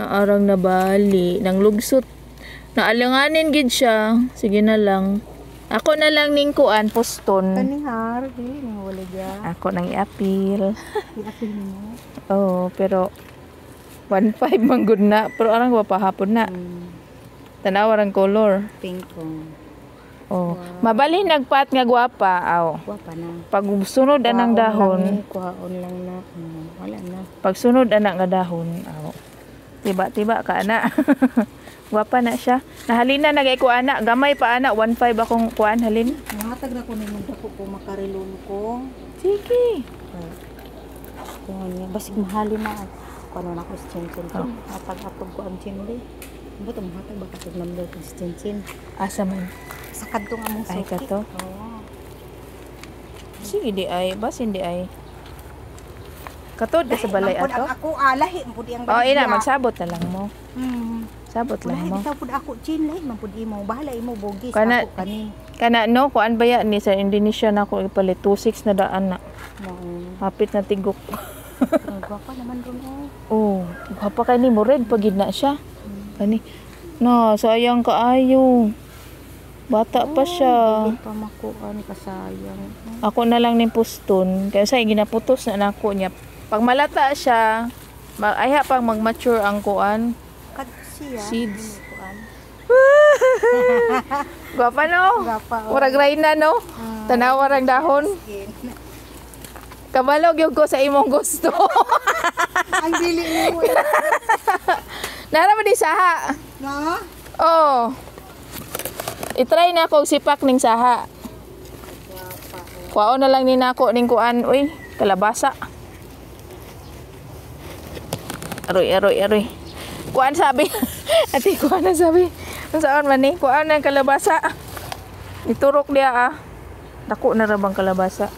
Naarang na bali, nang lugsot. Naalanganin gid siya. Sige na lang. Ako na lang ning kuan poston. Kanihar, dili nga wala dya. Ako nang i-appeal. I-apil mo. Oh, pero 1.5 man gud na. Pero arang wa pahapon na. Tanaw ang color. Pink ko. Oh, mabali nagpat nga gwapa. Aw. Wapa na. Pag sunod anang dahon, Kuhaon lang na. Wala na. pag sunod anak nga dahon, aw. Tiba-tiba ka ana. Gwapa na siya. Nahalina nagay ko ana, gamay pa ana 1.5 akong kuan halin. Nangatag na ko na yung dako ko makarilon ko. Sige. Kung niya, basig mahalin na. Kung ano na ko si Chinchin. Hatag-atog ko ang Chinchin. Ba't ang hatag baka ito number ko si Chinchin. Asa man. Sakad to nga mong Ay suki. ka to. Oo. Sige di ay, bas hindi ay. Katod ka sa balay Lahi, ato. Ako, lahi, mampudi ang Oh, ina magsabot na lang mo. Sabot lang Lahi, mo. bitaw po ako, Chin, lahi, mampudi mo. Bahala imo, bogis. Kana- Ako kanin. Kana no, kuan ba yan ni sa Indonesia na ako ipalit 2.6 na daan na. Hapit na tigok. Ang gwapa naman ron, Oh, oh. gwapa kay ni mo red pagid na siya. Kani. No, sayang kaayo. Bata pa siya. Hindi pa makuan, kasayang. Ako na lang ning puston kaya sa ginaputos na nako niya. Pag malata siya, ayha pang mag-mature ang kuan. Kad siya. Seeds. Kuan. Gwapa no? Gwapa, oh. Murag rayna no? Tanawa rang dahon. Kabalog yung ko sa imong gusto. Ang dili mo. Nara man di saha. Na? Oh. I-try na ako sipak ning saha. Kuwaon na lang ni nako ning kuan, uy, kalabasa. Aroy. Kuan sabi. Ati kuan na sabi. Saan man ni? Kuan ang kalabasa. Iturok dia ah. Dako na ra bang kalabasa.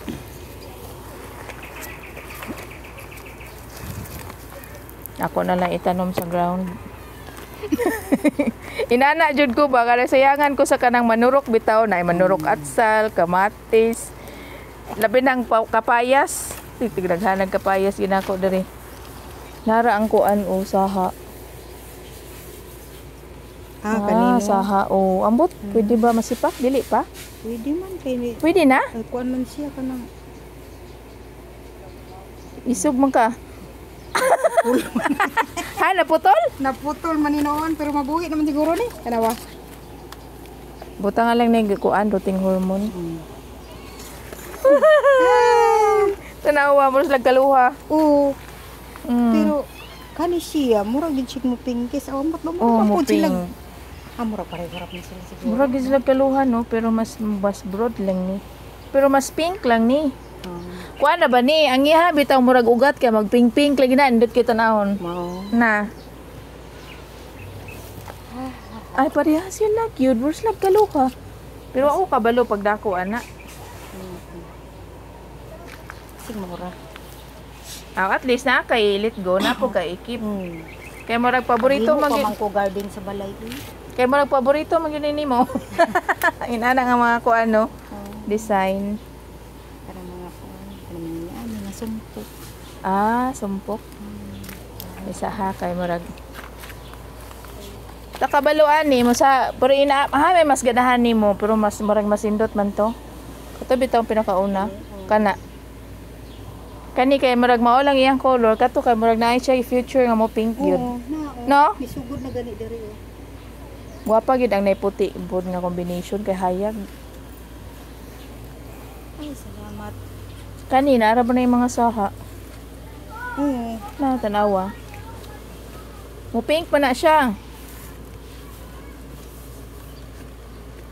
Ako na lang itanom sa ground. Inana jud ko ba kada sayangan ko sa kanang manurok bitaw na manurok atsal, kamatis. Labi nang kapayas. Tigdaghanag kapayas ginako diri. Nara ang kuan o saha. Kanino? Saha o ambot. Pwede ba masipak? Dili pa? Pwede man kay Pwede na? kuan man siya kanang Isog man ka. Ha, naputol? naputol man ni noon pero mabuhi naman siguro ni. Kanawa. Butang nga lang na yung kuan, roting hormone. Tanawa mo sila kaluha. Oo. Mm. Pero kani siya murag gid siya mo pingkis. Awamot ba mo Oh, kapod sila. muping. Murag pareho-harap na sila siguro. Murag gid sila kaluha no, pero mas broad lang ni. Pero mas pink lang ni. Kuan na ba ni? Ang iha bitaw murag ugat kay magpink-pink lagi na indot kita naon. Mao. Na. Ay pareha sila cute, worse lang kaluha. Pero ako kabalo pag dako ana. Sig mura. At least na kay let go na ko kay ikip. Kay murag paborito Mag mag man ko garden sa balay eh. kay murag paborito mag yun nimo. Inana nga mga ko ano design. Kanang mga kuan, kanang mga sumpok. Sumpok. Isa ha kay murag. Takabaluan ni mo sa pero ina may mas ganahan nimo pero mas murag masindot man to. Kato bitaw pinakauna kana. Kani kay murag mao lang iyang color kato kay murag naay siya future nga mo pink gyud. No? Isugod na gani diri oh. Guwapa gyud ang naiputi bud nga combination kay hayag. Ay salamat. Kani naara ba na yung mga saha? Oo. Na tanawa. Mo pink pa na siya.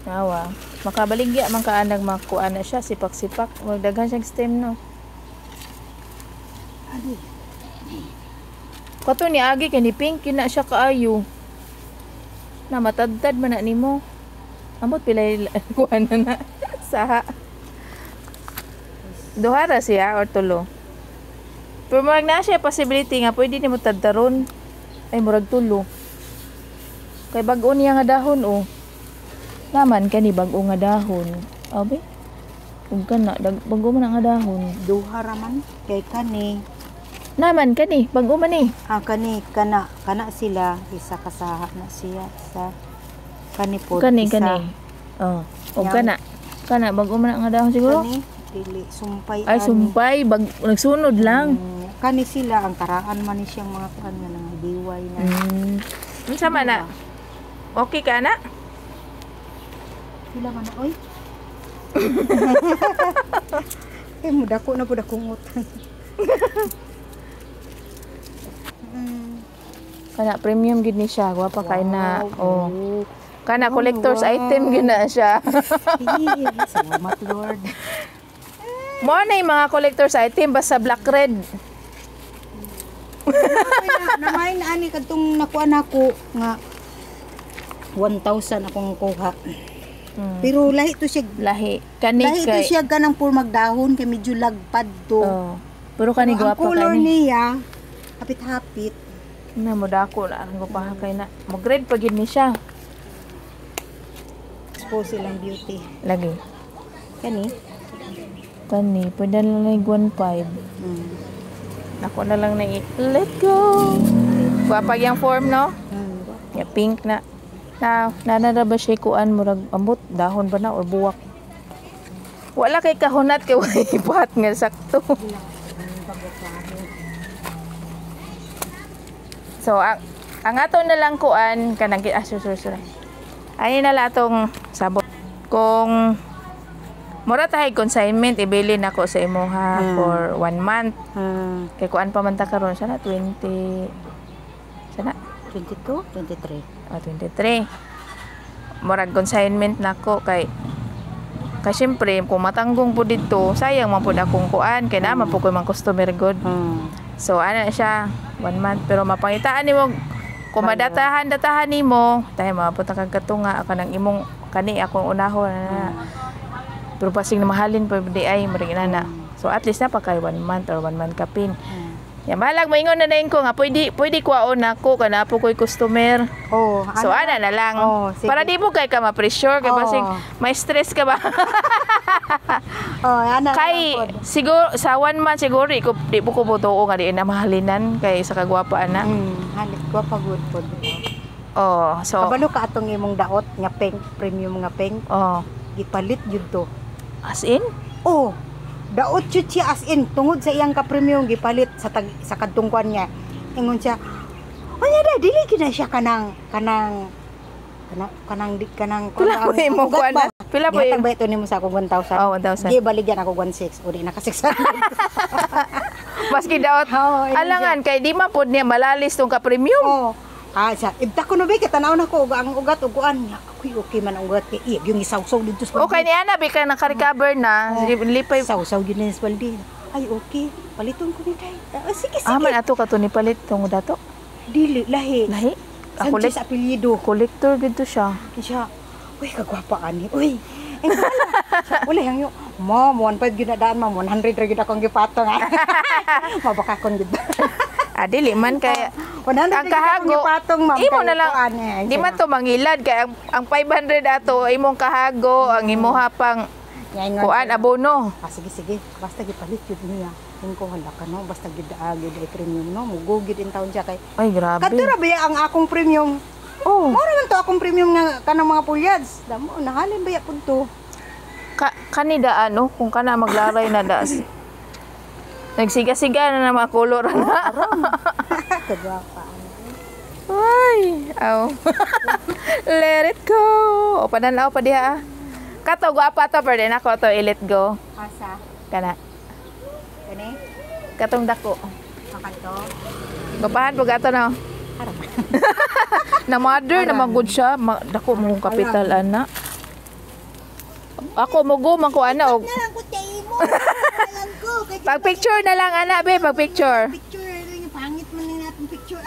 Nawa. Makabaligya man kaanag makuan na siya sipak-sipak. Magdaghan siyang stem no. Kato ni agi kay ni pink yun na siya kaayo. Na matadtad man na nimo. Amot pilay kuan na saha. Duha ra siya or tulo. Pero murag na siya possibility nga pwede nimo tadtaron. Ay murag tulo. Kay bag-o niya nga dahon oh. Naman kani bag-o nga dahon. Abi. Ug kana bag-o man nga dahon. Duha ra man kay kani Naman kani, bago man ni. Kani kana sila isa kasaha na siya sa kani pod Kani isa. kani. Oh, o Yang- kana bago man nga dahon siguro. Kani dili sumpay Ay sumpay, nagsunod lang. Kani sila ang karaan man ni siyang mga kuan nga nang diway na. Unsa man na? Okay ka na? Sila man na oy. Mudako na pud akong utang. Kana premium gid ni siya, gwapa kay na. Wow. Oh. Kana collector's item gid na siya. Salamat Lord. Mo na yung mga collector's item basta black red. Namay na ani kadtong nakuha nako nga 1,000 akong kuha. Pero lahi to siya. Lahi. Kani Lahi to kay. siya ganang pur magdahon kay medyo lagpad to. Oh. Pero kani Ang gwapa color kay ni. niya hapit-hapit. Na mo dako na ang gupaha kay na. Mo grade pa gid ni siya. Expose silang beauty. Lagi. Kani? Kani pwede na lang 1.5. Ako na lang na let go. Gwapa yang form no? Ya pink na. Na ba siya kuan murag ambot dahon ba na or buwak? Wala kay kahunat kay way ipat nga sakto. So ang ato na lang kuan kanang sorry. Ay na la atong sabot. Kung mura tahay consignment ibili nako sa imo ha for 1 month. Kay kuan pa man ta karon sana 20 sana 22, 23. 23. Murag consignment nako kay syempre kung matanggong po dito sayang man pud akong kuan kay naman po koy mang customer good. So ana siya 1 month pero mapangitaan nimo kung datahan nimo tayo mapunta kag katunga kanang imong kani akong unahon na. Pero pasing na mahalin pa di ay murag inana. So at least na pa kay 1 month or 1 month kapin. Ya malag moingon na dayon ko nga pwede kuwaon nako kana po koy customer. Oh, So ana na lang. sige. Para di mo kay ka ma-pressure kay basig may stress ka ba? ana Kay siguro sa 1 month siguro di po ko butuo nga di na mahalinan kay sa kagwapa ana. Halit ko pa good pod. Oh, so Kabalo ka atong imong daot nga pink, premium nga pink, oh, gipalit jud to. as in Oh, daot jud siya as in tungod sa iyang ka premium gipalit sa kadtong kuan niya. Ingon siya, "Unya da dili gid na siya kanang pila po imo kuan na? Pila po Gihatag ba ito nimo sa akong 1,000? Oh, 1,000. Gibaligyan ako 1,600 o di naka 600. Maski daot alangan kay di man pod niya malalis tong ka premium. Oh. Siya, ibta ko no ba kitanaw na ko ang ugat uguan niya. Ako'y okay man ang ugat kay iya yung isawsaw dito sa Okay ni ana bi ka naka-recover na. Lipay. Sawsaw yun sa balde. Ay okay, paliton ko ni day. Sige sige. Man ato ka to ni palit tong dato. Dili lahi. Lahi. Ako Sanchez apelyido. collector gito siya. Siya, uy, kagwapa ani. Uy, wala yang yung, mom, 1.5 ginadaan, ma'am, 100 rin akong gipatong. Mabakakon gid. Dili man kay 100 ang kahago gipatong, ma'am. imo na lang di man to mangilad kay ang 500 ato imong kahago ang imo hapang kuan abono. Sige, basta gipalit yun niya. Yung ko hala ka no, basta gid ay premium no, mugugid in taon siya kay. Ay grabe. Kadto ra ba ang akong premium? Oh, Mura man to akong premium nga kanang mga pulyads. Damo nahalin ba ya pud to? kanida ano kung kana maglaray na das. Nagsiga-siga na mga color na. Kagwapa. Ay, aw. Let it go. O pananaw pa diha. Kato gwapa to pero din ako to i-let go. Asa? Kana. Kani? Katong dako. Makato? Gapahan po gato no. Harap. Na mother na magud siya, dako mo kapital ana. Ako mo go man ko ana og Nalang ko tayo mo. Nalang ko. pag picture na lang ana be, pag picture. Picture, pangit man na natin picture.